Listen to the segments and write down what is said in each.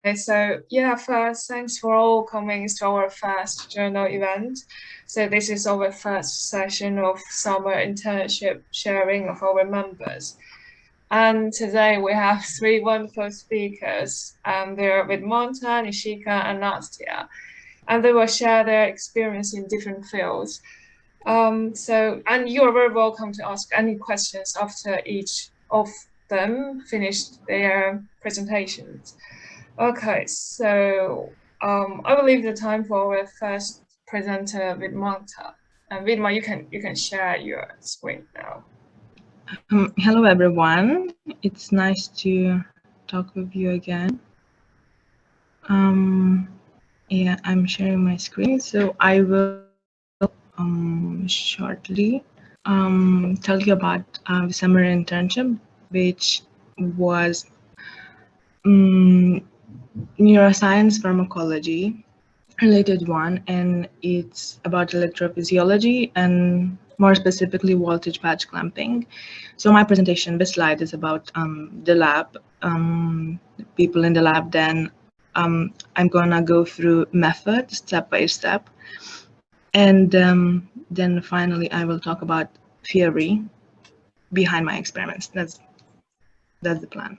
Okay, so yeah, first, thanks for all coming to our first journal event. So this is our first session of summer internship sharing of our members. And today we have three wonderful speakers. They're Vidmante, Nishika, and Nastia. And they will share their experience in different fields. And you're very welcome to ask any questions after each of them finished their presentations. Okay, so I will leave the time for our first presenter, Vidmanta. And Vidma, you can share your screen now. Hello everyone, it's nice to talk with you again. Yeah, I'm sharing my screen, so I will shortly tell you about the summer internship, which was neuroscience pharmacology related one, and it's about electrophysiology and more specifically voltage patch clamping. So my presentation, this slide is about the lab, people in the lab. Then I'm gonna go through method step by step, and then finally I will talk about theory behind my experiments. That's the plan.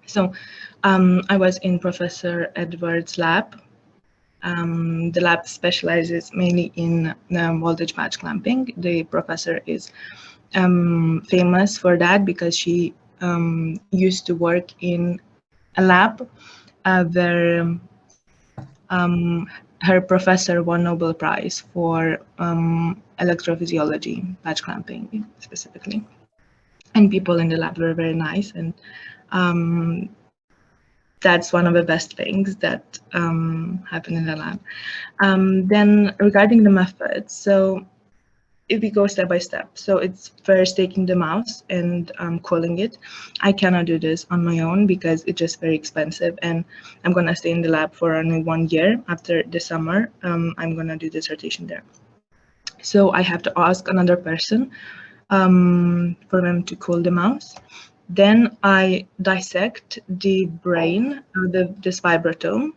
So I was in Professor Edwards' lab. The lab specializes mainly in voltage patch clamping. The professor is famous for that because she used to work in a lab where her professor won Nobel Prize for electrophysiology, patch clamping specifically. And people in the lab were very nice, and that's one of the best things that happen in the lab. Then regarding the methods, so if we go step by step, so it's first taking the mouse and calling it. I cannot do this on my own because it's just very expensive, and I'm gonna stay in the lab for only 1 year. After the summer, I'm gonna do dissertation there. So I have to ask another person for them to call the mouse. Then I dissect the brain, this vibrotome.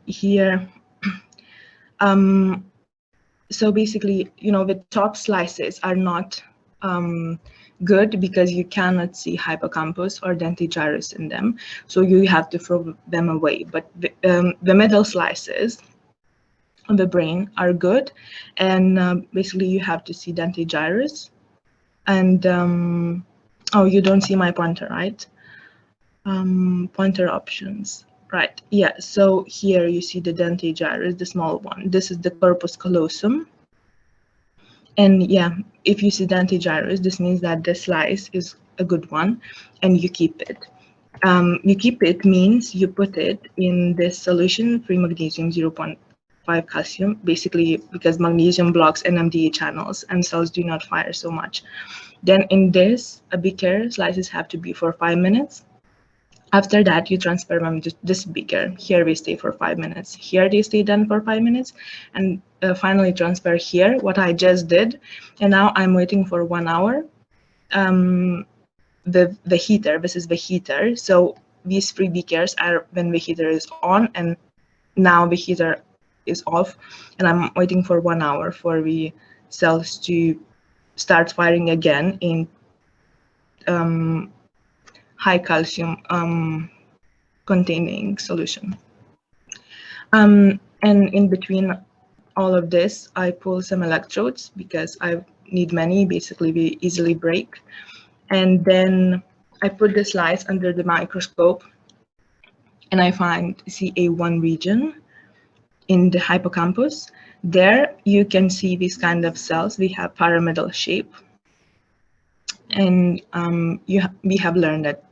Here, so basically, the top slices are not good because you cannot see hippocampus or dendrogyrus in them, so you have to throw them away. But the middle slices of the brain are good, and basically you have to see dendrogyrus. And oh, you don't see my pointer, right? Pointer options. Right, yeah, so here you see the dendrogyrus, the small one. This is the corpus callosum. And yeah, if you see dendrogyrus, this means that the slice is a good one and you keep it. You keep it means you put it in this solution, free magnesium 0.5 calcium, basically because magnesium blocks NMDA channels and cells do not fire so much. Then in this, a beaker, slices have to be for 5 minutes. After that, you transfer them to this beaker. Here we stay for 5 minutes. Here they stay done for 5 minutes, and finally transfer here, what I just did. And now I'm waiting for 1 hour. The heater, this is the heater. So these 3 beakers are when the heater is on, and now the heater is off. And I'm waiting for 1 hour for the cells to start firing again in high calcium containing solution. And in between all of this, I pull some electrodes because I need many, basically we easily break. And then I put the slice under the microscope and I find CA1 region in the hippocampus. There you can see these kind of cells. We have pyramidal shape. And we have learned that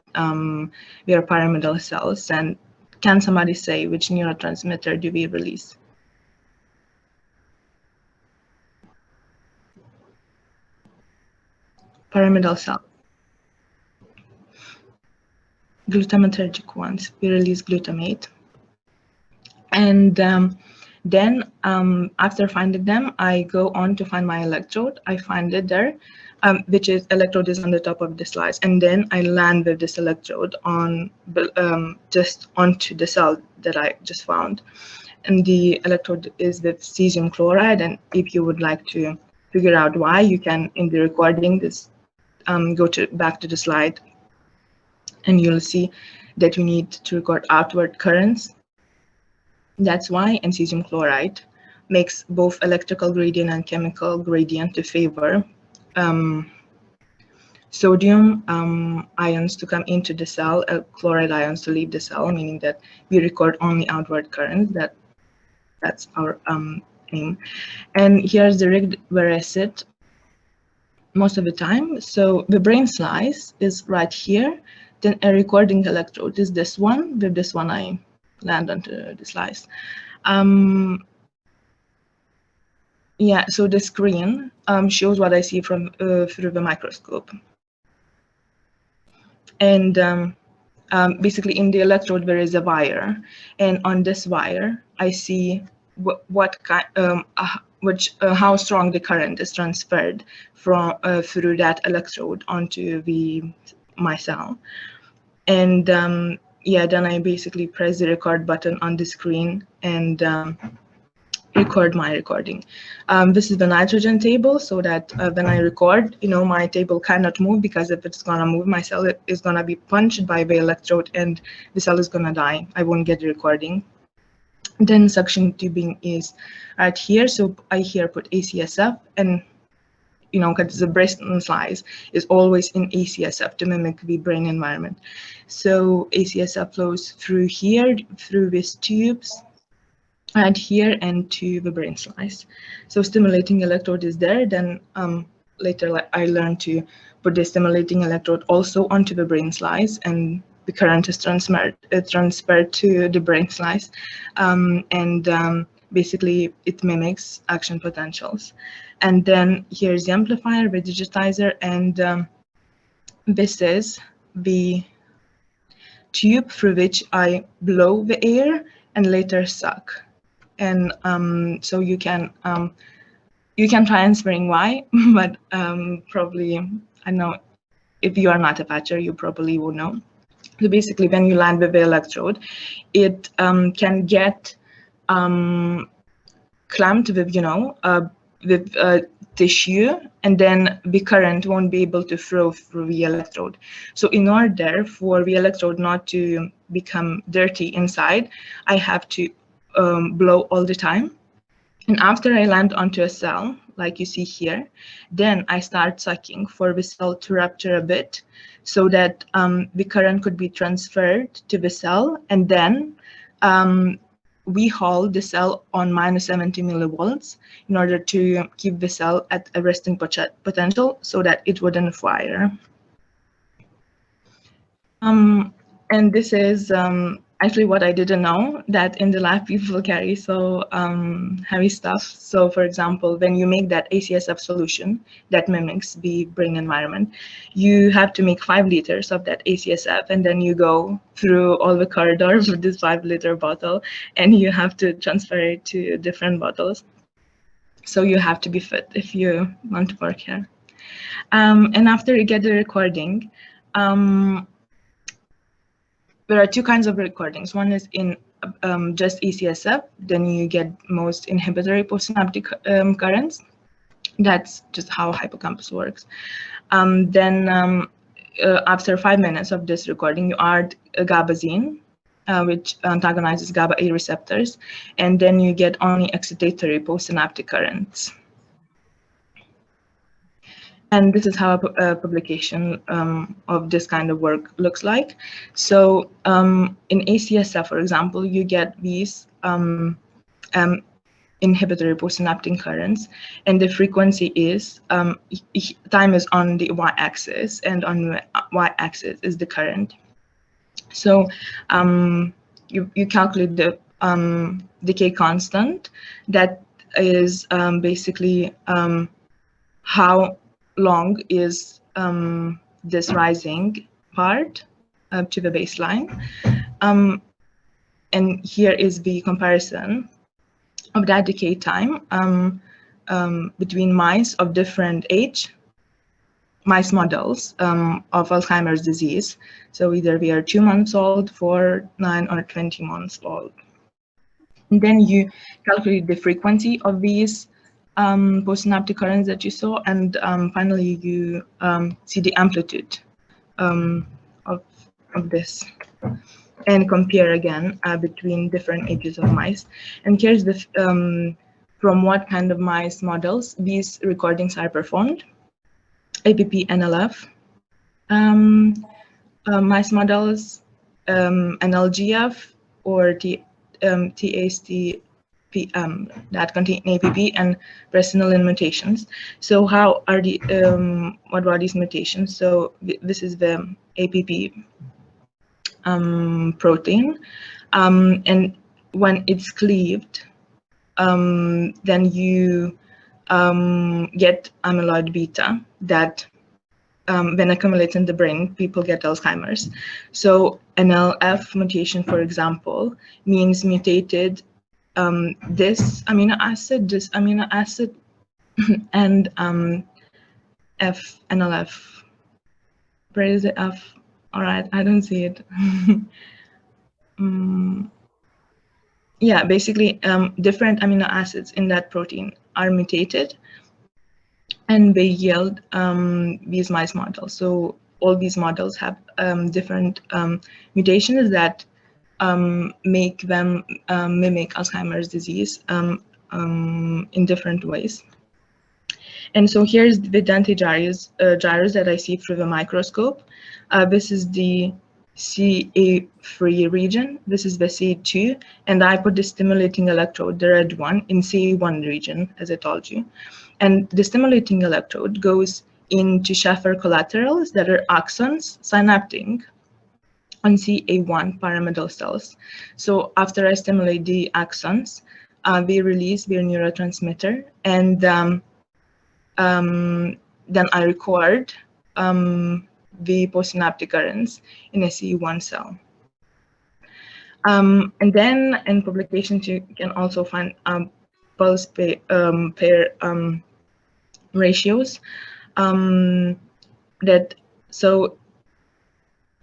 we are pyramidal cells. And can somebody say which neurotransmitter do we release? Pyramidal cell. Glutamatergic ones. We release glutamate. And Then after finding them, I go on to find my electrode. I find it there, which is electrode is on the top of the slice, and then I land with this electrode on just onto the cell that I just found. And the electrode is with cesium chloride. And if you would like to figure out why, you can, in the recording, this go back to the slide, and you'll see that you need to record outward currents. That's why. And cesium chloride makes both electrical gradient and chemical gradient to favor sodium ions to come into the cell, chloride ions to leave the cell, meaning that we record only outward currents. That's our aim. And here's the rig where I sit most of the time. So the brain slice is right here. Then a recording electrode is this one. With this one, I land onto the slice. Yeah, so the screen shows what I see from through the microscope. And basically in the electrode there is a wire, and on this wire I see how strong the current is transferred from through that electrode onto my cell. And yeah, then I basically press the record button on the screen and record my recording. This is the nitrogen table, so that when I record, my table cannot move, because if it's gonna move, my cell is gonna be punched by the electrode and the cell is gonna die. I won't get the recording. Then suction tubing is right here. So I here put ACSF, and because the brain slice is always in ACSF to mimic the brain environment. So ACSF flows through here, through these tubes, and here, and to the brain slice. So stimulating electrode is there. Then later I learned to put the stimulating electrode also onto the brain slice, and the current is transferred to the brain slice. Basically it mimics action potentials. And then here's the amplifier, the digitizer, and this is the tube through which I blow the air and later suck. And so you can try answering why, but probably, I know if you are not a patcher, you probably would know. So basically, when you land with the electrode, it can get clamped with tissue, and then the current won't be able to flow through the electrode. So in order for the electrode not to become dirty inside, I have to blow all the time. And after I land onto a cell, like you see here, then I start sucking for the cell to rupture a bit, so that the current could be transferred to the cell, and then we hold the cell on -70 millivolts in order to keep the cell at a resting potential so that it wouldn't fire. And this is actually what I didn't know, that in the lab people carry so heavy stuff. So for example, when you make that ACSF solution that mimics the brain environment, you have to make 5 liters of that ACSF, and then you go through all the corridors with this 5-liter bottle, and you have to transfer it to different bottles. So you have to be fit if you want to work here. And after you get the recording, there are 2 kinds of recordings. One is in just ACSF, then you get most inhibitory postsynaptic currents. That's just how hippocampus works. Then after 5 minutes of this recording, you add gabazine, which antagonizes GABA A receptors, and then you get only excitatory postsynaptic currents. And this is how a publication of this kind of work looks like. So in ACSF, for example, you get these inhibitory postsynaptic currents, and the frequency is, time is on the y-axis, and on the y-axis is the current. So you calculate the decay constant. That is basically how long is this rising part up to the baseline. And here is the comparison of that decay time between mice of different age, mice models of Alzheimer's disease. So either we are 2 months old, 4, 9, or 20 months old. And then you calculate the frequency of these postsynaptic currents that you saw, and finally you see the amplitude of this, and compare again between different ages of mice. And here's the from what kind of mice models these recordings are performed: APP NLF mice models, NLGF, or TAST that contain APP and presenilin mutations. So how are the what are these mutations? So this is the APP protein, and when it's cleaved, then you get amyloid beta that when accumulates in the brain, people get Alzheimer's. So NLF mutation, for example, means mutated this amino acid, and NLF. Where is the F? All right, I don't see it. Yeah, basically, different amino acids in that protein are mutated, and they yield these mice models. So all these models have different mutations that make them mimic Alzheimer's disease in different ways. And so here's the Vidmante gyres that I see through the microscope. This is the CA3 region. This is the C2, and I put the stimulating electrode, the red one, in C1 region, as I told you. And the stimulating electrode goes into Schaffer collaterals that are axons synapting on CA1 pyramidal cells. So after I stimulate the axons, they release their neurotransmitter, and then I record the postsynaptic currents in a C1 cell. And then in publications, you can also find pulse pair ratios that, so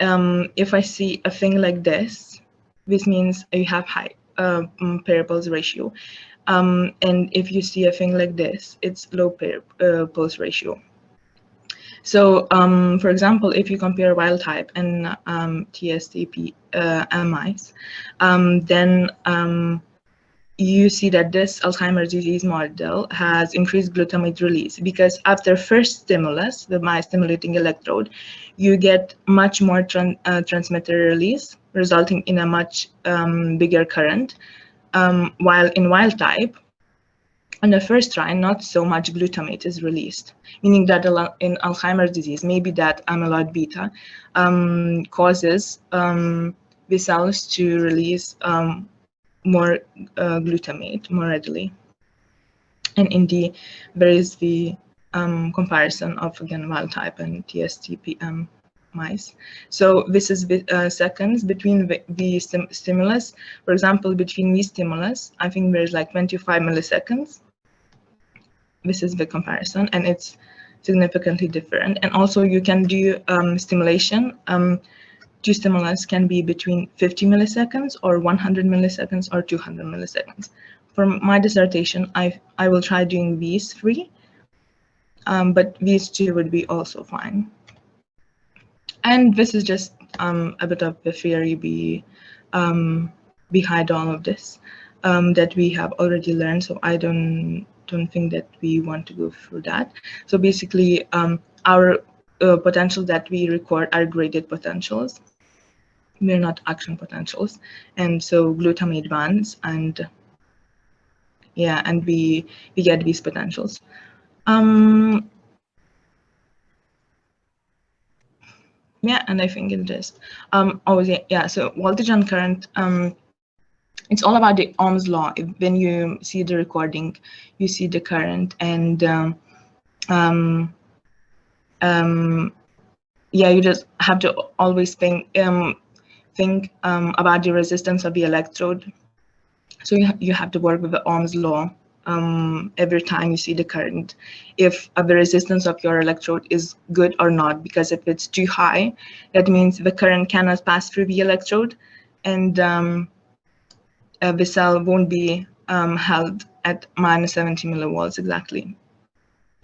if I see a thing like this means you have high pair pulse ratio. And if you see a thing like this, it's low pair pulse ratio. So, for example, if you compare wild type and TSTP mice, then you see that this Alzheimer's disease model has increased glutamate release, because after first stimulus, the mice stimulating electrode, you get much more transmitter release, resulting in a much bigger current, while in wild type, on the first try, not so much glutamate is released, meaning that in Alzheimer's disease, maybe that amyloid beta causes the cells to release more glutamate more readily. And indeed, there is the comparison of, again, wild type and TSTPM mice. So this is the seconds between the stimulus. For example, between these stimulus, I think there's like 25 milliseconds. This is the comparison, and it's significantly different. And also you can do stimulation. Two stimulus can be between 50 milliseconds or 100 milliseconds or 200 milliseconds. For my dissertation, I will try doing these three, but these two would be also fine. And this is just a bit of the theory behind all of this that we have already learned. So I don't think that we want to go through that. So basically, our potentials that we record are graded potentials. We're not action potentials, and so glutamate bands, and yeah, and we get these potentials. Yeah, and I think it is. Oh yeah. So voltage and current. It's all about the Ohm's law. When you see the recording, you see the current, and yeah, you just have to always think about the resistance of the electrode. So you have to work with the Ohm's law every time you see the current, if the resistance of your electrode is good or not, because if it's too high, that means the current cannot pass through the electrode, and the cell won't be held at minus 70 millivolts exactly.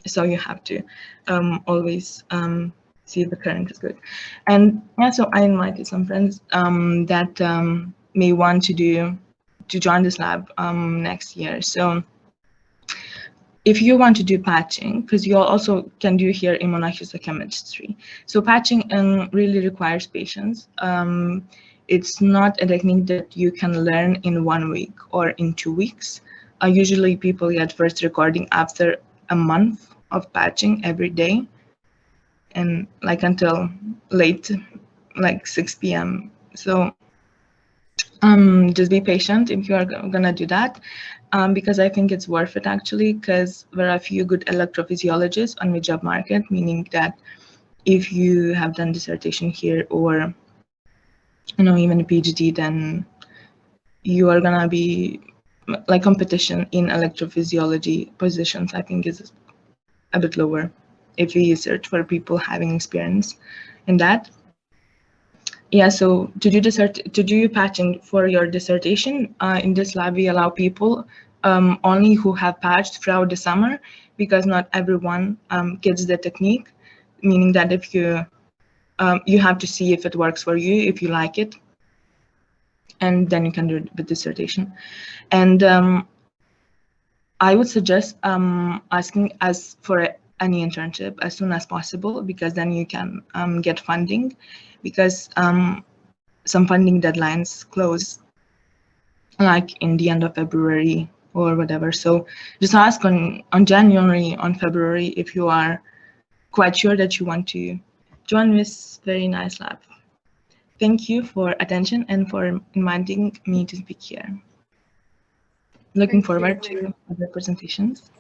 So you have to always see if the current is good. And yeah, so I invited some friends that may want to join this lab next year. So if you want to do patching, because you also can do here immunohistochemistry. So patching really requires patience. It's not a technique that you can learn in 1 week or in 2 weeks. Usually people get first recording after a month of patching every day, and like until late, like 6 p.m. So just be patient if you are gonna do that, because I think it's worth it actually, because there are a few good electrophysiologists on the job market, meaning that if you have done dissertation here or even a PhD, then you are gonna be like competition in electrophysiology positions, I think, is a bit lower if you search for people having experience in that. Yeah, so to do patching for your dissertation, in this lab we allow people only who have patched throughout the summer, because not everyone gets the technique, meaning that if you have to see if it works for you, if you like it, and then you can do the dissertation. And I would suggest asking as for any internship as soon as possible, because then you can get funding, because some funding deadlines close like in the end of February or whatever. So just ask on January, on February, if you are quite sure that you want to join this very nice lab. Thank you for attention and for inviting me to speak here. Looking forward to other presentations.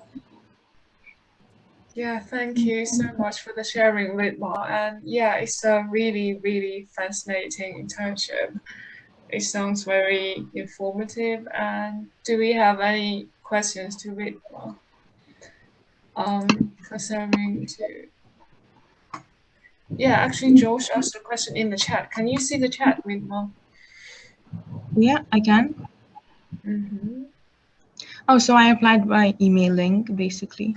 Yeah, thank you so much for the sharing, Vidmante. And yeah, it's a really, really fascinating internship. It sounds very informative. And do we have any questions to Vidmante? Concerning to yeah, actually, Josh asked a question in the chat. Can you see the chat, Vidmante? Yeah, I can. Mm-hmm. Oh, so I applied by emailing, basically.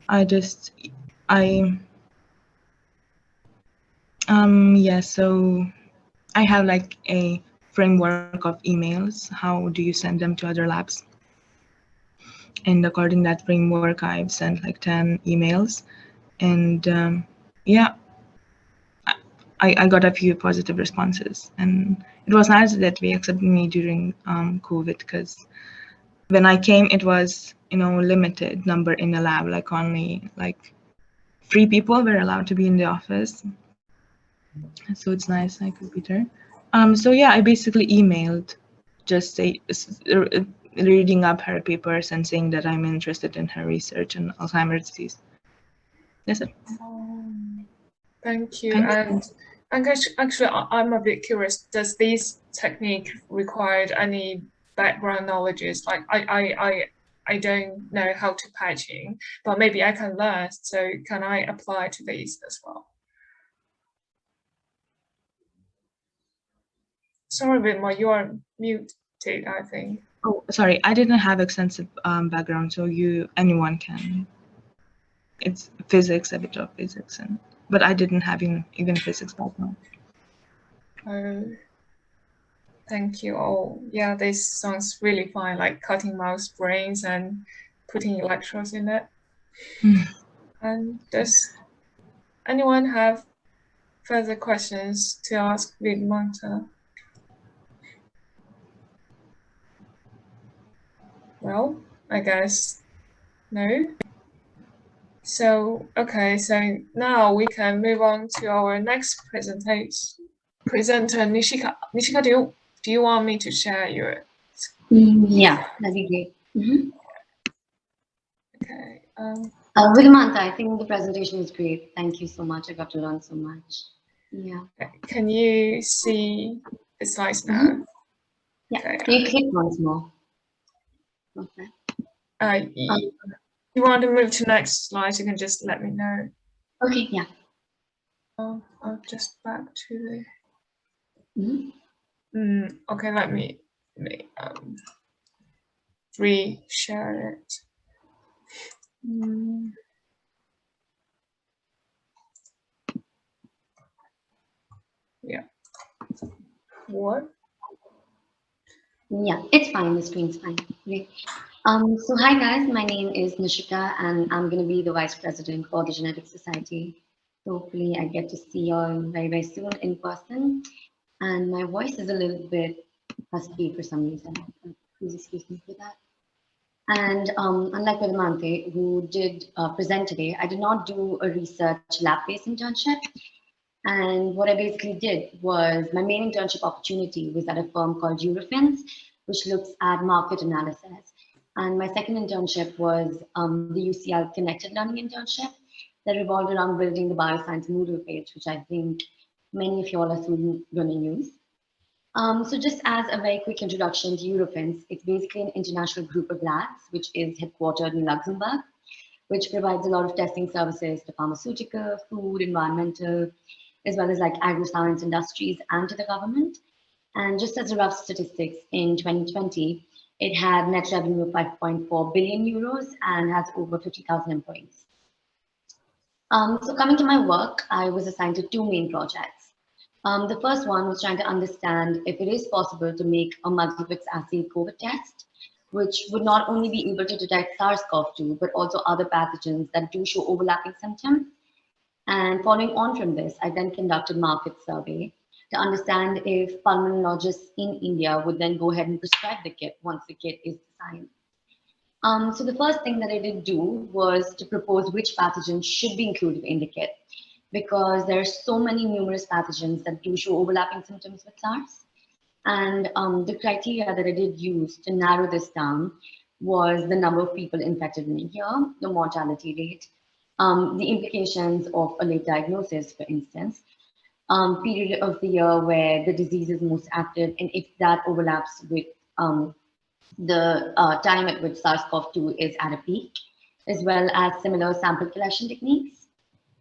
Yeah, so I have like a framework of emails. How do you send them to other labs? And according to that framework, I've sent like 10 emails. And yeah, I got a few positive responses. And it was nice that they accepted me during COVID, because when I came, it was, limited number in the lab, like only like 3 people were allowed to be in the office. So it's nice I could be there. So yeah, I basically emailed, just reading up her papers and saying that I'm interested in her research in Alzheimer's disease. That's it. Thank you. And actually, I'm a bit curious. Does this technique require any background knowledge? Like I don't know how to patching, but maybe I can learn. So can I apply to these as well? Sorry, Vidmante, you are muted, I think. Oh, sorry, I didn't have extensive background, so anyone can. It's physics, a bit of physics, but I didn't have even physics background. Oh, thank you. Oh, yeah, this sounds really fun, like cutting mouse brains and putting electrodes in it. And does anyone have further questions to ask Vidmante? Well, I guess no. So, okay, so now we can move on to our next presenter, Nishika. Nishika, do you want me to share your? Yeah, that'd be great. Okay. Vidmante, I think the presentation was great. Thank you so much. I got to learn so much. Yeah. Can you see the slides now? Yeah. Okay. Can you click once more? Okay. You want to move to next slide, you can just let me know. Okay, yeah. I'll just back to Mm-hmm. the... okay, let me re-share it. Yeah. What? Yeah, it's fine. The screen's fine. Great. So hi guys, my name is Nishika and I'm going to be the Vice President for the Genetics Society. So hopefully I get to see you all very, very soon in person. And my voice is a little bit husky for some reason. Please excuse me for that. And unlike Vidmante, who did present today, I did not do a research lab-based internship. And what I basically did was my main internship opportunity was at a firm called EUROFINS, which looks at market analysis. And my second internship was the UCL Connected Learning internship that revolved around building the bioscience Moodle page, which I think many of you all are soon going to use. So just as a very quick introduction to Eurofins, it's basically an international group of labs, which is headquartered in Luxembourg, which provides a lot of testing services to pharmaceutical, food, environmental, as well as like agri-science industries and to the government. And just as a rough statistics, in 2020, it had net revenue of 5.4 billion euros and has over 50,000 employees. So coming to my work, I was assigned to two main projects. The first one was trying to understand if it is possible to make a multiplex assay COVID test, which would not only be able to detect SARS-CoV-2, but also other pathogens that do show overlapping symptoms. And following on from this, I then conducted market survey to understand if pulmonologists in India would then go ahead and prescribe the kit once the kit is designed. So the first thing that I did do was to propose which pathogens should be included in the kit, because there are so many numerous pathogens that do show overlapping symptoms with SARS. And the criteria that I did use to narrow this down was the number of people infected in a year, the mortality rate, the implications of a late diagnosis, for instance, period of the year where the disease is most active, and if that overlaps with the time at which SARS-CoV-2 is at a peak, as well as similar sample collection techniques.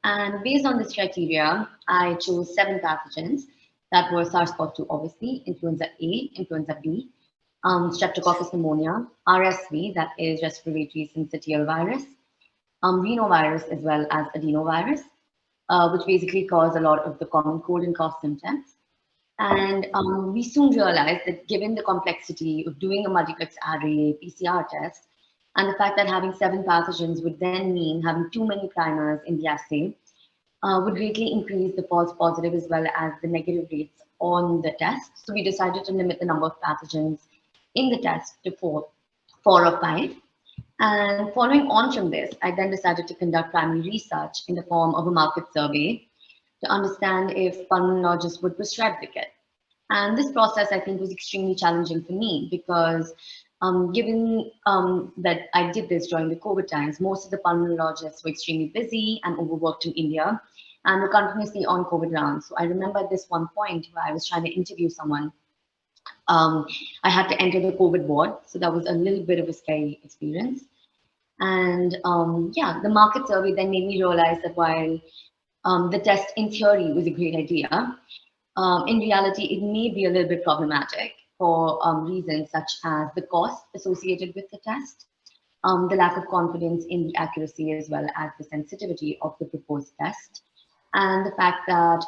And based on this criteria, I chose 7 pathogens that were SARS-CoV-2, obviously, influenza A, influenza B, Streptococcus pneumonia, RSV, that is respiratory syncytial virus, rhinovirus, as well as adenovirus, which basically cause a lot of the common cold and cough symptoms. And we soon realized that given the complexity of doing a multiplex array PCR test, and the fact that having 7 pathogens would then mean having too many primers in the assay, would greatly increase the false positive as well as the negative rates on the test. So we decided to limit the number of pathogens in the test to 4 or 5. And following on from this, I then decided to conduct primary research in the form of a market survey to understand if pulmonologists would prescribe the kit. And this process, I think, was extremely challenging for me because given that I did this during the COVID times, most of the pulmonologists were extremely busy and overworked in India and were continuously on COVID rounds. So I remember at this one point where I was trying to interview someone, I had to enter the COVID ward. So that was a little bit of a scary experience. And yeah, the market survey then made me realize that while the test in theory was a great idea, in reality, it may be a little bit problematic for reasons such as the cost associated with the test, the lack of confidence in the accuracy as well as the sensitivity of the proposed test, and the fact that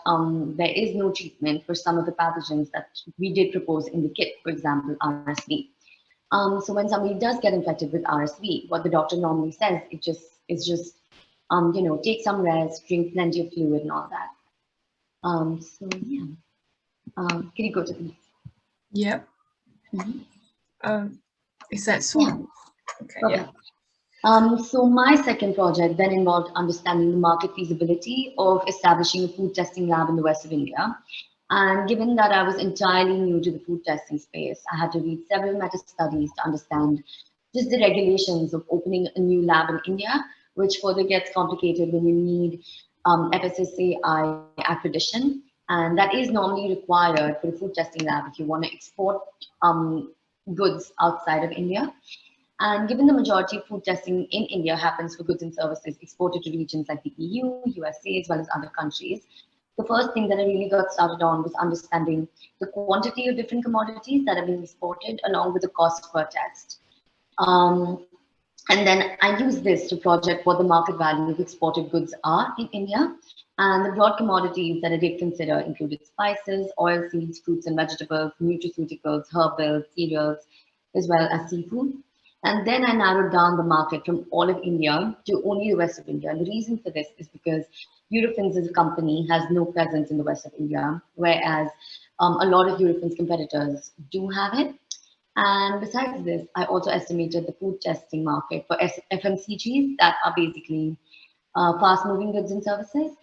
there is no treatment for some of the pathogens that we did propose in the kit, for example, RSV. So when somebody does get infected with RSV, what the doctor normally says, is just you know, take some rest, drink plenty of fluid and all that. So yeah, can you go to the next? Yep. Is that so? Yeah. Okay. Okay. Yeah. So my second project then involved understanding the market feasibility of establishing a food testing lab in the west of India. And given that I was entirely new to the food testing space, I had to read several meta studies to understand just the regulations of opening a new lab in India, which further gets complicated when you need FSSAI accreditation. And that is normally required for a food testing lab if you want to export goods outside of India. And given the majority of food testing in India happens for goods and services exported to regions like the EU, USA, as well as other countries, the first thing that I really got started on was understanding the quantity of different commodities that are being exported along with the cost per test. Um, and then I use this to project what the market value of exported goods are in India. And the broad commodities that I did consider included spices, oilseeds, fruits and vegetables, nutraceuticals, herbals, cereals, as well as seafood. And then I narrowed down the market from all of India to only the west of India. And the reason for this is because Eurofins as a company has no presence in the west of India, whereas a lot of Eurofins competitors do have it. And besides this, I also estimated the food testing market for FMCGs that are basically fast-moving goods and services.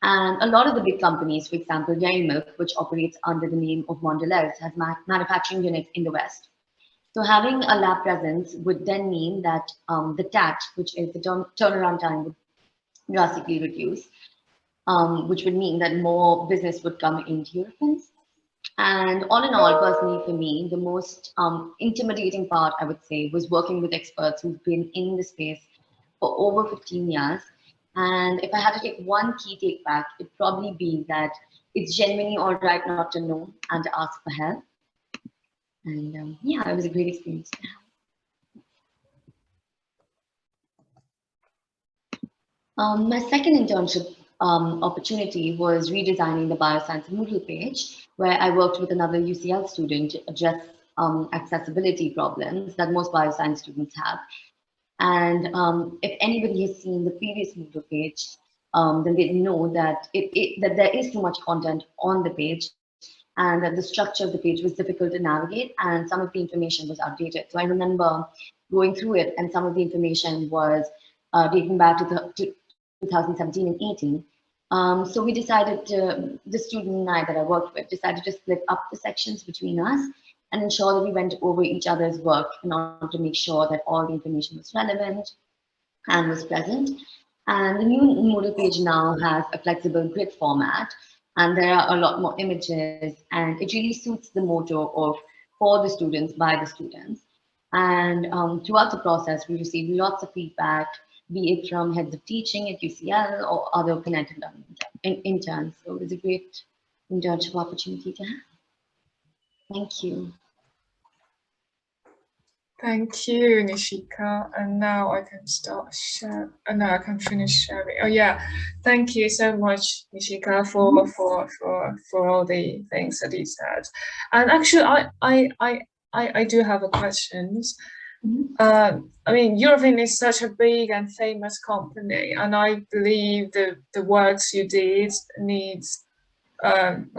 And a lot of the big companies, for example, Jain Milk, which operates under the name of Mondelez, has manufacturing units in the West. So having a lab presence would then mean that the TAT, which is the turnaround time, would drastically reduce, which would mean that more business would come into Eurofins. And all in all, personally for me, the most intimidating part, I would say, was working with experts who've been in the space for over 15 years. And if I had to take one key take back, it'd probably be that it's genuinely all right not to know and to ask for help. And yeah, it was a great experience. My second internship opportunity was redesigning the bioscience Moodle page, where I worked with another UCL student to address accessibility problems that most bioscience students have. And if anybody has seen the previous Moodle page, then they know that that there is too much content on the page, and that the structure of the page was difficult to navigate, and some of the information was outdated. So I remember going through it, and some of the information was dating back to 2017 and 18. So we decided to, the student and I that I worked with, decided to split up the sections between us and ensure that we went over each other's work in order to make sure that all the information was relevant and was present. And the new Moodle page now has a flexible grid format, and there are a lot more images, and it really suits the motto of for the students, by the students. And throughout the process, we received lots of feedback, be it from heads of teaching at UCL or other connected interns. So it was a great internship opportunity to have. Thank you. Thank you, Nishika. And now I can start share. And now I can finish sharing. Oh yeah, thank you so much, Nishika, for all the things that you said. And actually, I do have a questions. I mean, Eurofins is such a big and famous company, and I believe the works you did needs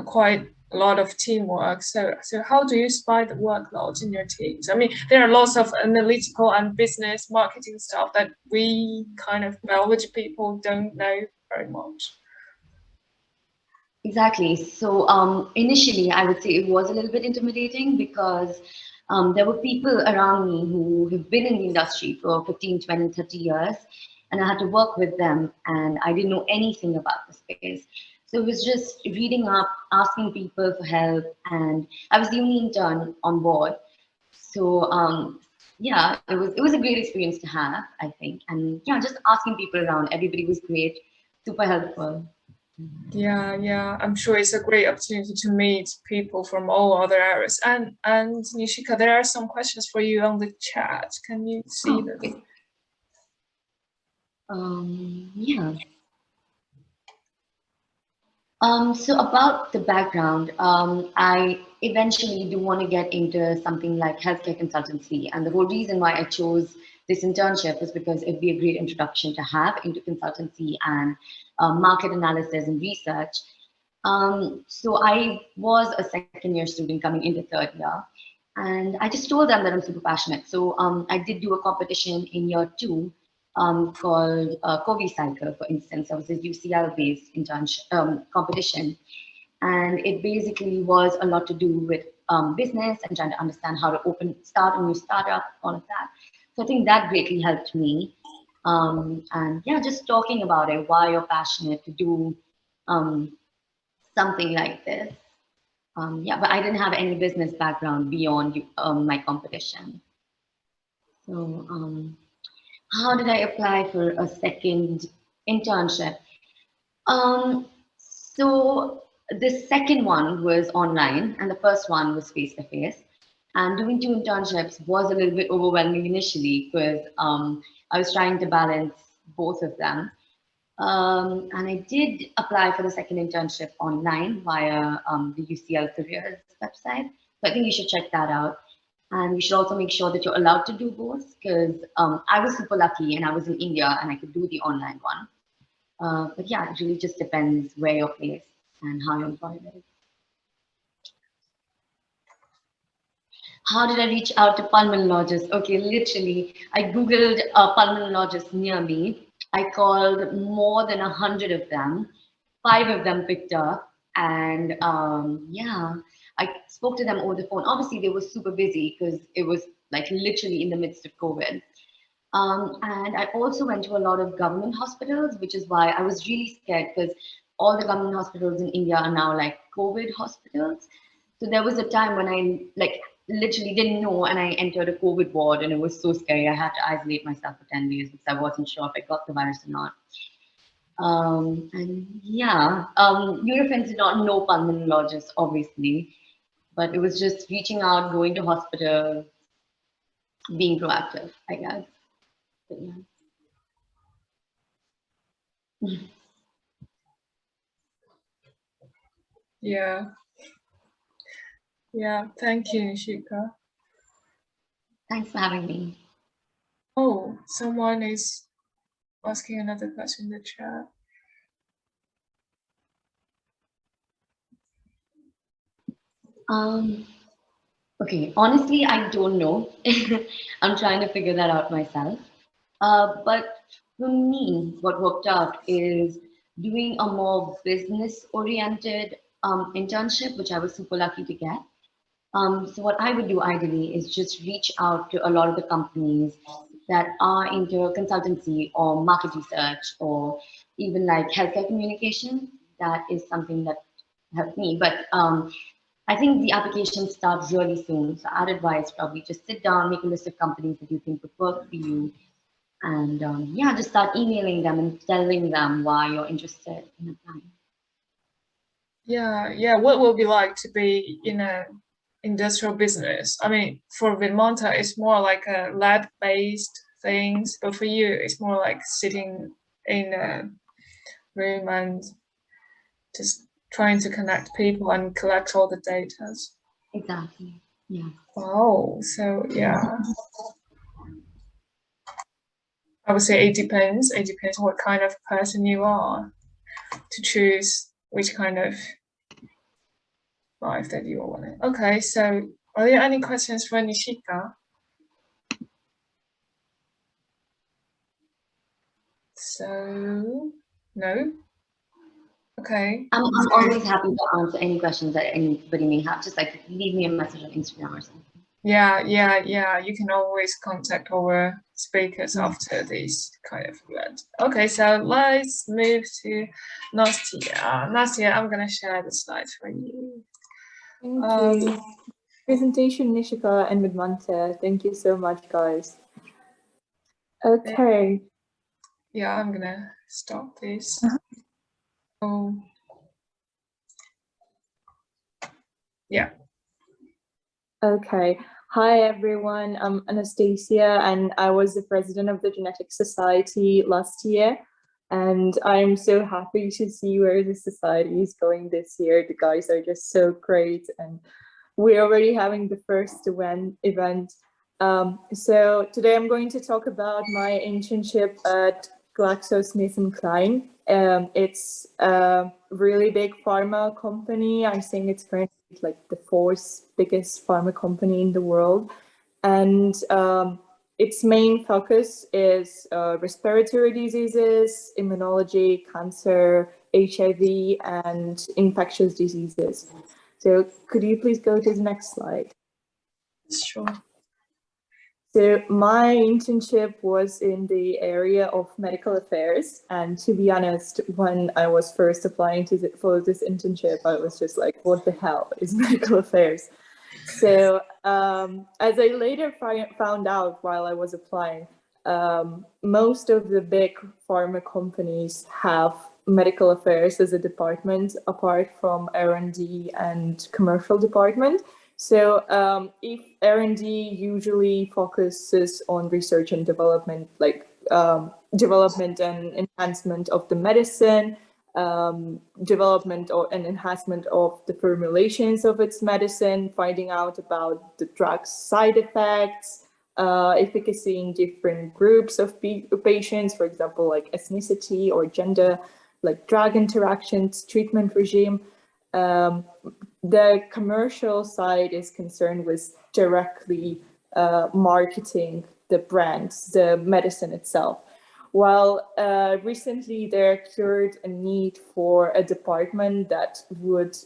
quite a lot of teamwork. So how do you split the workload in your teams? I mean, there are lots of analytical and business marketing stuff that we kind of knowledge people don't know very much. Exactly. So initially, I would say it was a little bit intimidating because there were people around me who have been in the industry for 15, 20, 30 years, and I had to work with them, and I didn't know anything about the space. So it was just reading up, asking people for help, and I was the only intern on board. So yeah, it was a great experience to have, I think. And yeah, just asking people around, everybody was great, super helpful. Yeah, I'm sure it's a great opportunity to meet people from all other areas. And Nishika, there are some questions for you on the chat. Can you see them? Okay. Yeah. So about the background, I eventually do want to get into something like healthcare consultancy. And the whole reason why I chose this internship is because it'd be a great introduction to have into consultancy and market analysis and research. So I was a second year student coming into third year, and I just told them that I'm super passionate. So I did do a competition in year two called Kobe Cycle, for instance. It was a UCL-based internship competition, and it basically was a lot to do with business and trying to understand how to start a new startup, all of that. So I think that greatly helped me. And yeah, just talking about it, why you're passionate to do something like this. Yeah, but I didn't have any business background beyond my competition. So, how did I apply for a second internship? So the second one was online, and the first one was face to face. And doing two internships was a little bit overwhelming initially because I was trying to balance both of them. And I did apply for the second internship online via the UCL Careers website. So I think you should check that out. And you should also make sure that you're allowed to do both because I was super lucky and I was in India and I could do the online one. But yeah, it really just depends where you're placed and how your employer is. How did I reach out to pulmonologists? Okay, literally, I Googled a pulmonologist near me. I called more than 100 of them. 5 of them picked up. And yeah, I spoke to them over the phone. Obviously, they were super busy because it was like literally in the midst of COVID. And I also went to a lot of government hospitals, which is why I was really scared because all the government hospitals in India are now like COVID hospitals. So there was a time when I like literally didn't know and I entered a COVID ward and it was so scary. I had to isolate myself for 10 days because I wasn't sure if I got the virus or not. And yeah, Eurofins did not know pulmonologists, obviously, but it was just reaching out, going to hospital, being proactive, I guess. But yeah. Yeah. Yeah, thank you, Nishika. Thanks for having me. Oh, someone is asking another question in the chat. Okay, honestly, I don't know. I'm trying to figure that out myself. But for me, what worked out is doing a more business-oriented internship, which I was super lucky to get. So what I would do ideally is just reach out to a lot of the companies that are into consultancy or market research or even like healthcare communication. That is something that helped me. But I think the applications start really soon. So I'd advise probably just sit down, make a list of companies that you think would work for you, and yeah, just start emailing them and telling them why you're interested in applying. Yeah, what will be like to be in a industrial business? I mean, for Vidmante, it's more like a lab-based things, but for you, it's more like sitting in a room and just trying to connect people and collect all the data. Exactly. Yeah. Oh, so yeah. I would say it depends. It depends what kind of person you are to choose which kind of life that you want. Okay, so are there any questions for Nishika? So no. Okay. I'm always happy to answer any questions that anybody may have. Just like leave me a message on Instagram or something. Yeah. You can always contact our speakers after this kind of event. Okay, so let's move to Nastia. Nastia, I'm gonna share the slides for you. Thank you. Presentation, Nishika and Vidmante. Thank you so much, guys. Okay. Yeah, I'm gonna stop this. Oh. Yeah. Okay. Hi, everyone. I'm Anastasia, and I was the president of the Genetics Society last year. And I'm so happy to see where the society is going this year. The guys are just so great, and we're already having the first event. So today I'm going to talk about my internship at GlaxoSmithKline. It's a really big pharma company. I think it's currently like the 4th biggest pharma company in the world. And its main focus is respiratory diseases, immunology, cancer, HIV, and infectious diseases. So could you please go to the next slide? Sure. So my internship was in the area of medical affairs. And to be honest, when I was first applying for this internship, I was just like, what the hell is medical affairs? So as I later found out while I was applying, most of the big pharma companies have medical affairs as a department apart from R&D and commercial department. So if R&D usually focuses on research and development, like development and enhancement of the medicine, development or an enhancement of the formulations of its medicine, finding out about the drug's side effects, efficacy in different groups of patients, for example, like ethnicity or gender, like drug interactions, treatment regime. The commercial side is concerned with directly marketing the brands, the medicine itself. While recently there occurred a need for a department that would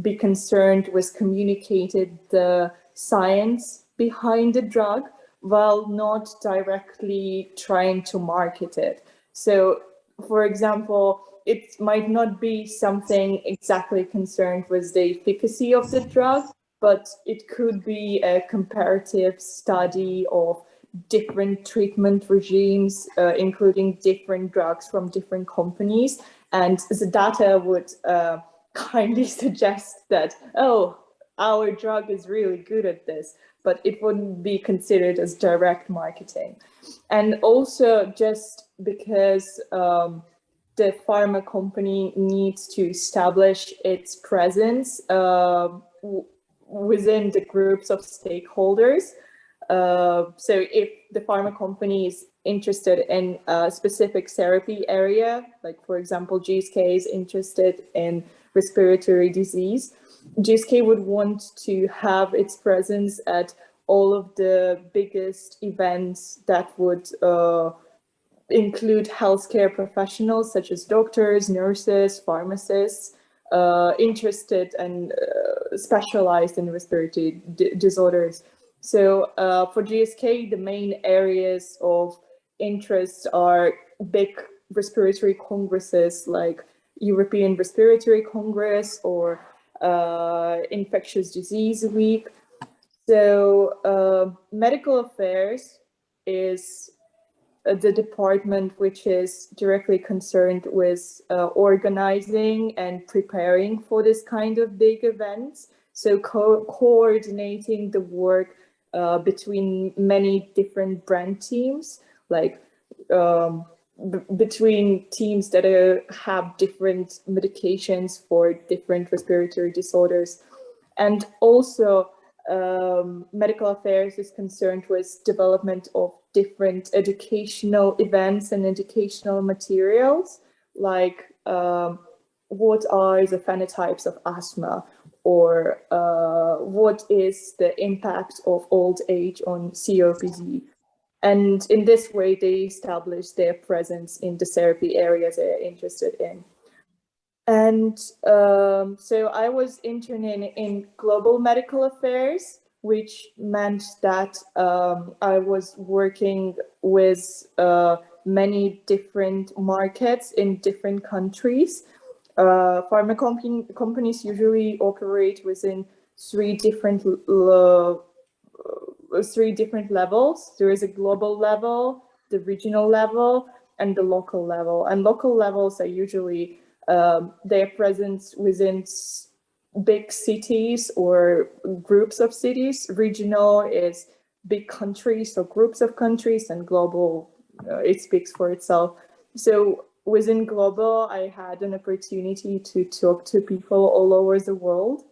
be concerned with communicating the science behind the drug while not directly trying to market it. So, for example, it might not be something exactly concerned with the efficacy of the drug, but it could be a comparative study of different treatment regimes, including different drugs from different companies. And the data would kindly suggest that, oh, our drug is really good at this, but it wouldn't be considered as direct marketing. And also just because the pharma company needs to establish its presence within the groups of stakeholders. So if the pharma company is interested in a specific therapy area, like for example, GSK is interested in respiratory disease, GSK would want to have its presence at all of the biggest events that would include healthcare professionals such as doctors, nurses, pharmacists, interested and specialized in respiratory disorders. So for GSK, the main areas of interest are big respiratory congresses like European Respiratory Congress or Infectious Disease Week. So medical affairs is the department which is directly concerned with organizing and preparing for this kind of big events. So coordinating the work between many different brand teams, like between teams that have different medications for different respiratory disorders. And also medical affairs is concerned with development of different educational events and educational materials, like what are the phenotypes of asthma, or what is the impact of old age on COPD. And in this way, they establish their presence in the therapy areas they're interested in. And so I was interning in global medical affairs, which meant that I was working with many different markets in different countries. Pharma companies usually operate within three different levels. There is a global level, the regional level, and the local level. And local levels are usually their presence within big cities or groups of cities. Regional is big countries or groups of countries, and global, it speaks for itself. So within global, I had an opportunity to talk to people all over the world,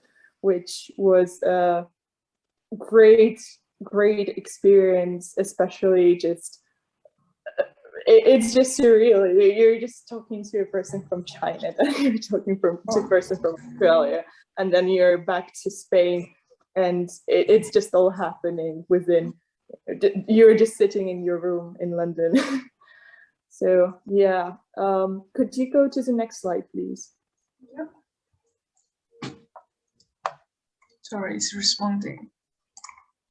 which was a great experience, especially just it's just surreal. You're just talking to a person from China, then you're talking to a person from Australia, and then you're back to Spain, and it's just all happening within. You're just sitting in your room in London. So yeah, could you go to the next slide, please? Yep. Sorry, it's responding.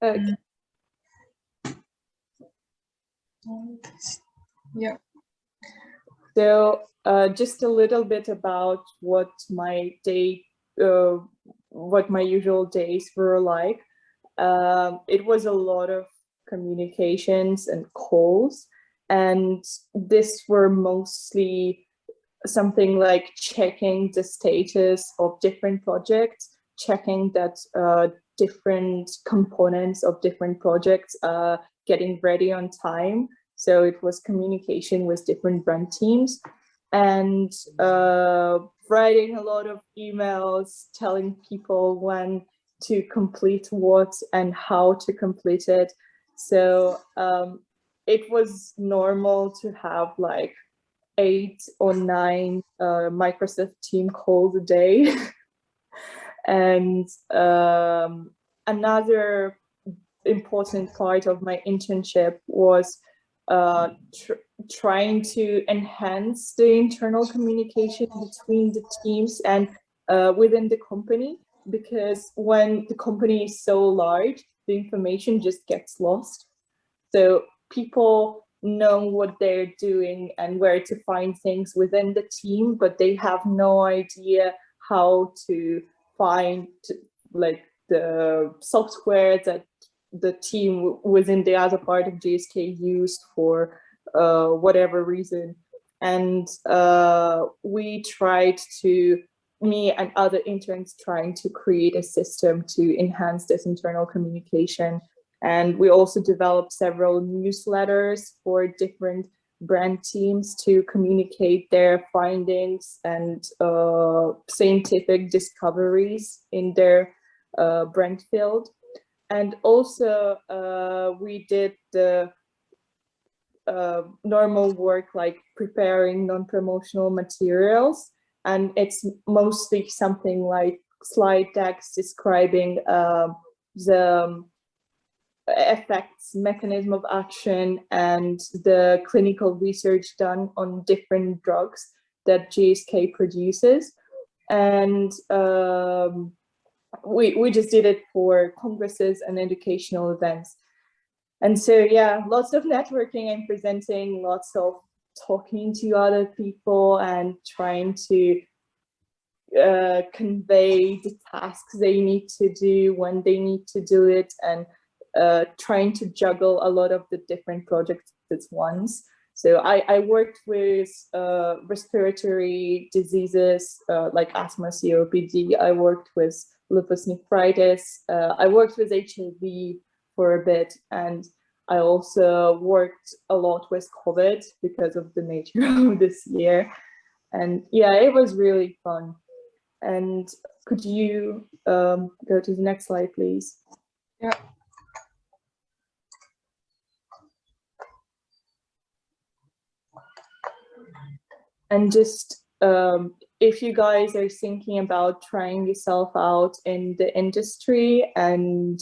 Okay. Yeah. So just a little bit about what my day what my usual days were like. It was a lot of communications and calls, and this were mostly something like checking the status of different projects, checking that different components of different projects are getting ready on time. So it was communication with different brand teams, and writing a lot of emails telling people when to complete what and how to complete it. So it was normal to have like 8 or 9 Microsoft team calls a day. And another important part of my internship was trying to enhance the internal communication between the teams and within the company, because when the company is so large, the information just gets lost. So people know what they're doing and where to find things within the team, but they have no idea how to find like the software that the team within the other part of GSK used for whatever reason. And me and other interns trying to create a system to enhance this internal communication. And we also developed several newsletters for different brand teams to communicate their findings and scientific discoveries in their brand field. And also we did the normal work like preparing non-promotional materials. And it's mostly something like slide decks describing the effects, mechanism of action, and the clinical research done on different drugs that GSK produces. And we just did it for congresses and educational events. And so, yeah, lots of networking and presenting, lots of talking to other people and trying to convey the tasks they need to do when they need to do it, and trying to juggle a lot of the different projects at once. So I worked with respiratory diseases like asthma, COPD. I worked with lupus nephritis. I worked with HIV for a bit, and I also worked a lot with COVID because of the nature of this year. And yeah, it was really fun. And could you go to the next slide, please? Yeah. And just if you guys are thinking about trying yourself out in the industry and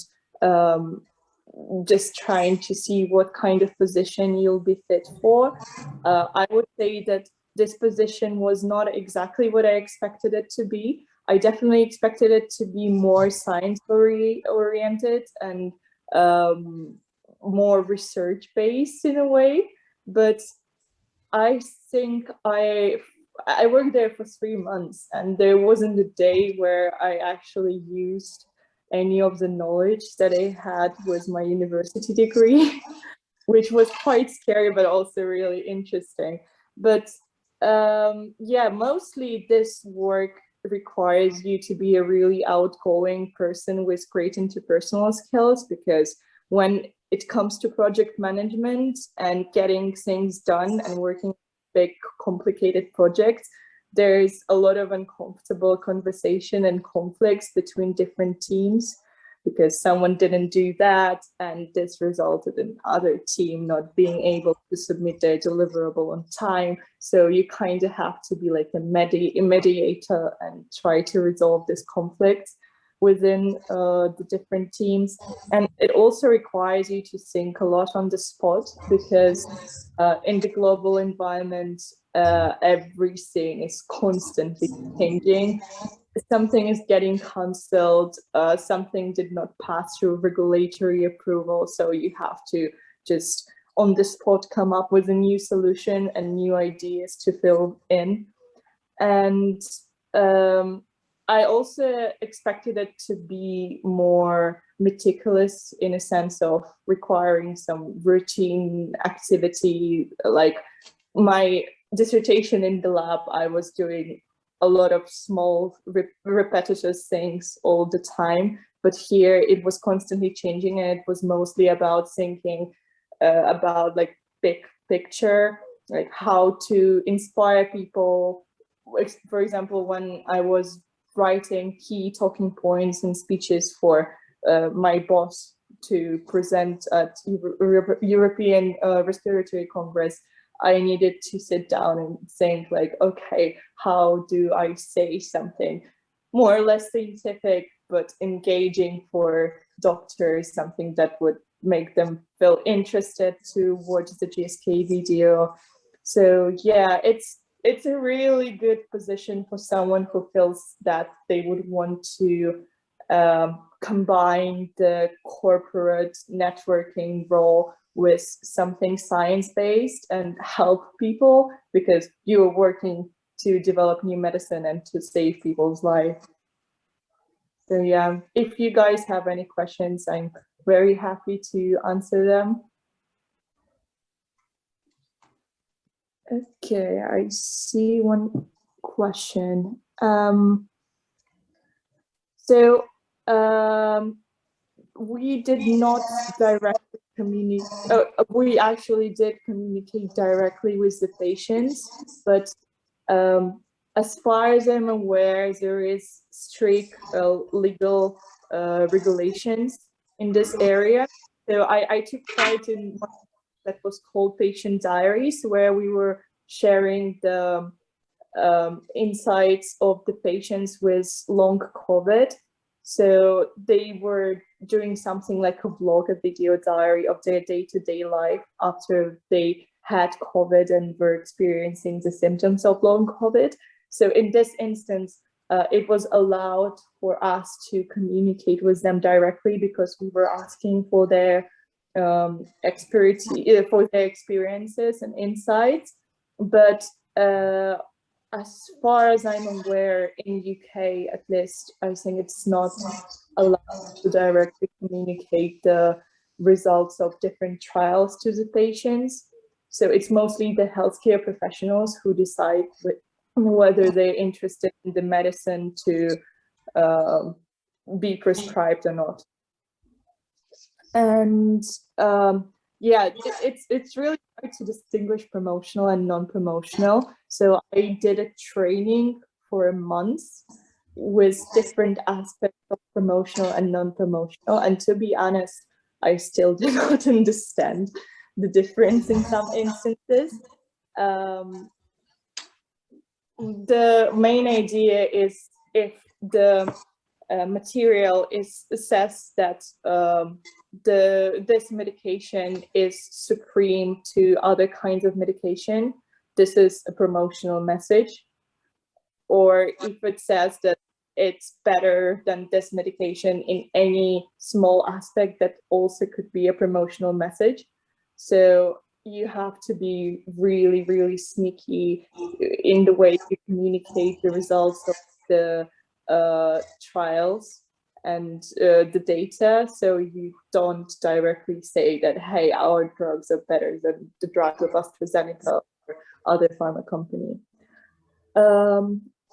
just trying to see what kind of position you'll be fit for, I would say that this position was not exactly what I expected it to be. I definitely expected it to be more science oriented and more research based in a way, but I think I worked there for 3 months, and there wasn't a day where I actually used any of the knowledge that I had with my university degree, which was quite scary, but also really interesting. But yeah, mostly this work requires you to be a really outgoing person with great interpersonal skills, because when it comes to project management and getting things done and working big complicated projects, there's a lot of uncomfortable conversation and conflicts between different teams, because someone didn't do that, and this resulted in other team not being able to submit their deliverable on time. So you kind of have to be like a mediator and try to resolve this conflict within the different teams. And it also requires you to think a lot on the spot, because in the global environment, everything is constantly changing. Something is getting cancelled, something did not pass through regulatory approval, so you have to just on the spot come up with a new solution and new ideas to fill in. And I also expected it to be more meticulous in a sense of requiring some routine activity. Like my dissertation in the lab, I was doing a lot of small repetitive things all the time, but here it was constantly changing, and it was mostly about thinking about like big picture, like how to inspire people. For example, when I was writing key talking points and speeches for my boss to present at European Respiratory Congress, I needed to sit down and think like, okay, how do I say something more or less scientific but engaging for doctors, something that would make them feel interested to watch the GSK video. So yeah, it's a really good position for someone who feels that they would want to combine the corporate networking role with something science-based and help people, because you're working to develop new medicine and to save people's life. So yeah, if you guys have any questions, I'm very happy to answer them. Okay, I see one question. We did not directly communicate, we actually did communicate directly with the patients, but as far as I'm aware, there is strict legal regulations in this area. So I took part in one that was called Patient Diaries, where we were sharing the insights of the patients with long COVID. So they were doing something like a blog, a video diary of their day-to-day life after they had COVID and were experiencing the symptoms of long COVID. So in this instance, it was allowed for us to communicate with them directly, because we were asking for their expertise, for their experiences and insights. But as far as I'm aware, in UK at least, I think it's not allowed to directly communicate the results of different trials to the patients. So it's mostly the healthcare professionals who decide whether they're interested in the medicine to be prescribed or not. And yeah, it's really hard to distinguish promotional and non-promotional. So I did a training for a month with different aspects of promotional and non-promotional. And to be honest, I still do not understand the difference in some instances. The main idea is if the material is assessed that this medication is supreme to other kinds of medication, this is a promotional message. Or if it says that it's better than this medication in any small aspect, that also could be a promotional message. So you have to be really, really sneaky in the way you communicate the results of the trials and the data, so you don't directly say that, hey, our drugs are better than the drugs of AstraZeneca or other pharma company.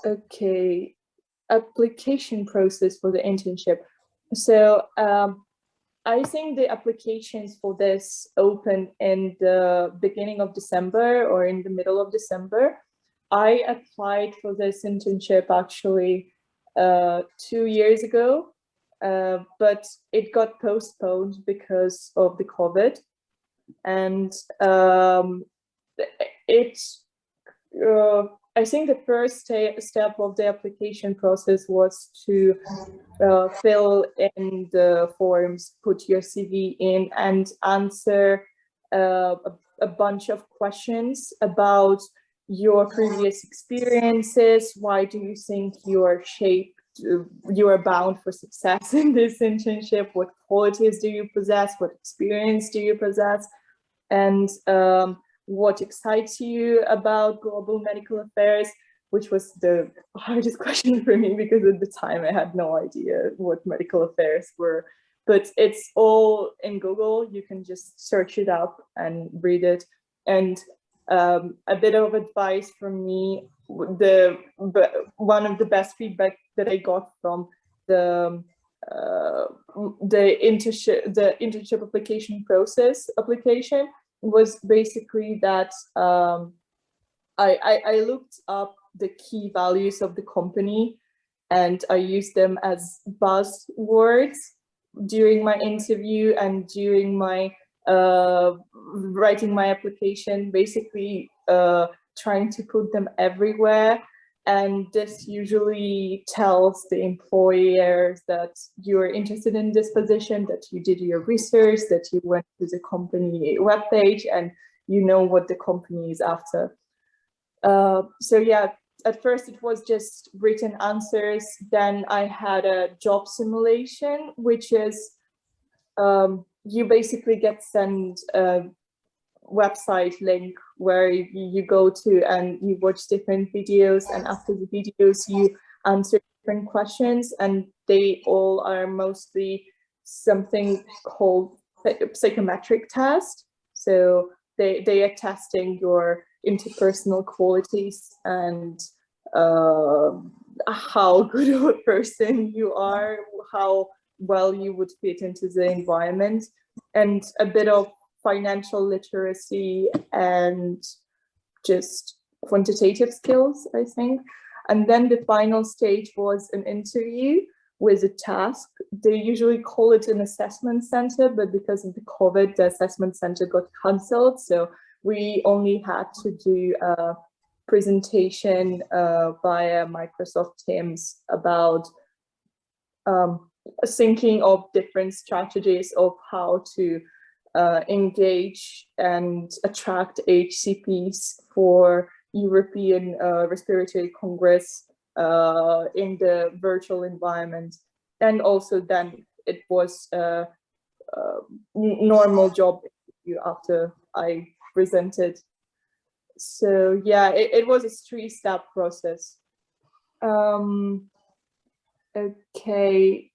Okay, application process for the internship. So I think the applications for this opened in the beginning of December or in the middle of December. I applied for this internship actually 2 years ago, but it got postponed because of the COVID. And I think the first step of the application process was to fill in the forms, put your CV in, and answer a bunch of questions about your previous experiences. Why do you think you are bound for success in this internship? What qualities do you possess? What experience do you possess? And what excites you about global medical affairs? which was the hardest question for me because at the time I had no idea what medical affairs were. But it's all in Google. You can just search it up and read it. And a bit of advice from me, one of the best feedback that I got from the internship application was basically that I looked up the key values of the company and I used them as buzzwords during my interview and during my writing my application, basically trying to put them everywhere. And this usually tells the employers that you're interested in this position, that you did your research, that you went to the company webpage and you know what the company is after. So yeah, at first it was just written answers. Then I had a job simulation, which is you basically get sent a website link where you go to and you watch different videos, and after the videos you answer different questions, and they all are mostly something called psychometric test. So they are testing your interpersonal qualities and how good of a person you are, how well you would fit into the environment, and a bit of financial literacy and just quantitative skills, I think. And then the final stage was an interview with a task. They usually call it an assessment center, but because of the COVID, the assessment center got cancelled. So we only had to do a presentation via Microsoft Teams about thinking of different strategies of how to engage and attract HCPs for European Respiratory Congress in the virtual environment. And also then it was a normal job interview after I presented. So yeah, it was a 3-step process. Okay.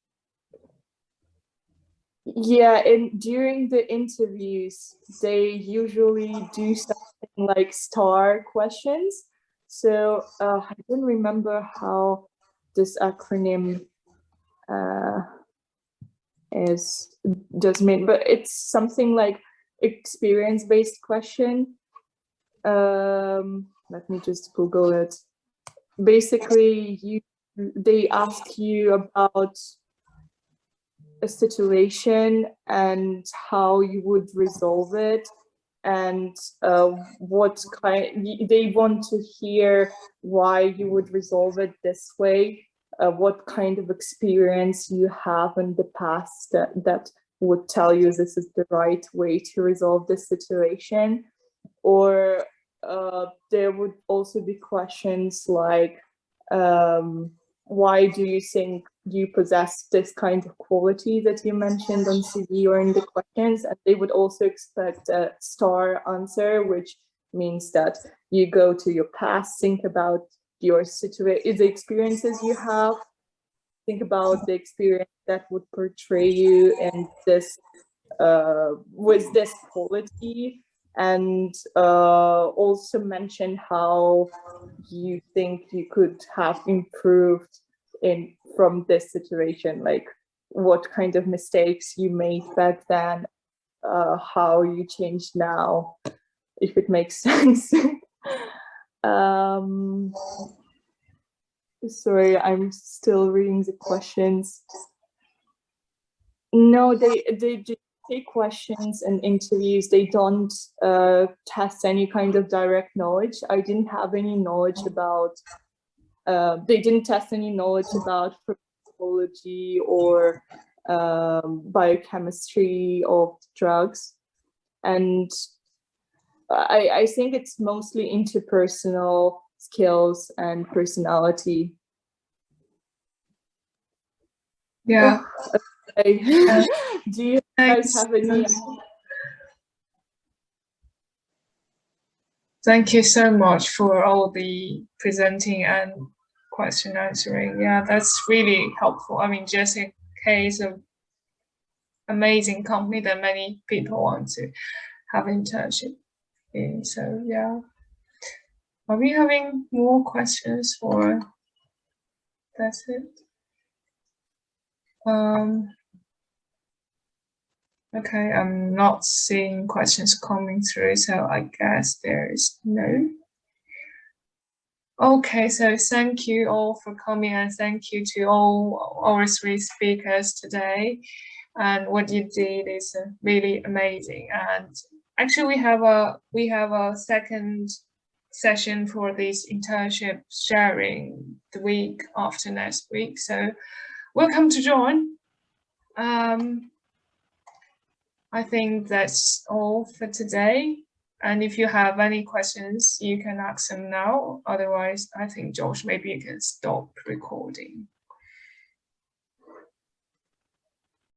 Yeah, and during the interviews, they usually do something like star questions. So I don't remember how this acronym does mean, but it's something like experience-based question. Let me just Google it. Basically, they ask you about a situation and how you would resolve it, and what kind, they want to hear why you would resolve it this way, what kind of experience you have in the past that would tell you this is the right way to resolve this situation. Or there would also be questions like, why do you think you possess this kind of quality that you mentioned on CV or in the questions? And they would also expect a star answer, which means that you go to your past, think about your situation, the experiences you have, think about the experience that would portray you in this with this quality, and also mention how you think you could have improved from this situation, like what kind of mistakes you made back then, how you changed now, if it makes sense. Sorry, I'm still reading the questions. No, they just take questions and interviews. They don't test any kind of direct knowledge. I didn't have any knowledge about, they didn't test any knowledge about pharmacology or biochemistry of drugs. And I think it's mostly interpersonal skills and personality. Yeah. Okay. Do you guys have any? Thank you so much for all the presenting and question answering. Yeah, that's really helpful. I mean, just in case of amazing company that many people want to have internship in. So yeah. Are we having more questions or that's it? Okay, I'm not seeing questions coming through, so I guess there is no. Okay, so thank you all for coming and thank you to all our 3 speakers today. And what you did is really amazing. And actually we have a second session for this internship sharing the week after next week. So welcome to join. I think that's all for today. And if you have any questions, you can ask them now. Otherwise, I think, Josh, maybe you can stop recording.